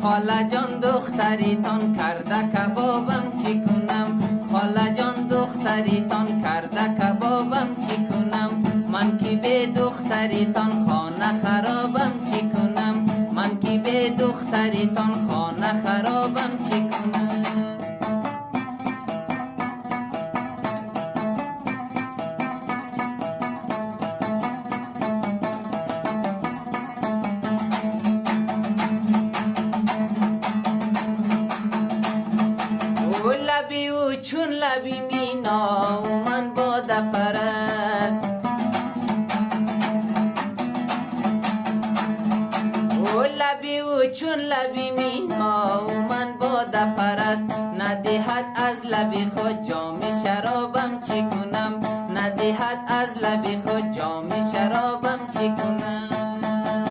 خاله جان دختریتان کرده کبابم چی کنم؟ خاله جان دختریتان کرده کبابم چی کنم؟ من کی به دختریتان خانه خرابم چی کنم؟ من کی به دختریتان خانه خرابم چی کنم؟ لبی او چون لبی مینا و من باده پرست، او لبی او چون لبی مینا و من باده پرست. ندهد از لبی خود جام شرابم چی کنم؟ ندهد از لبی خود جام شرابم چی کنم؟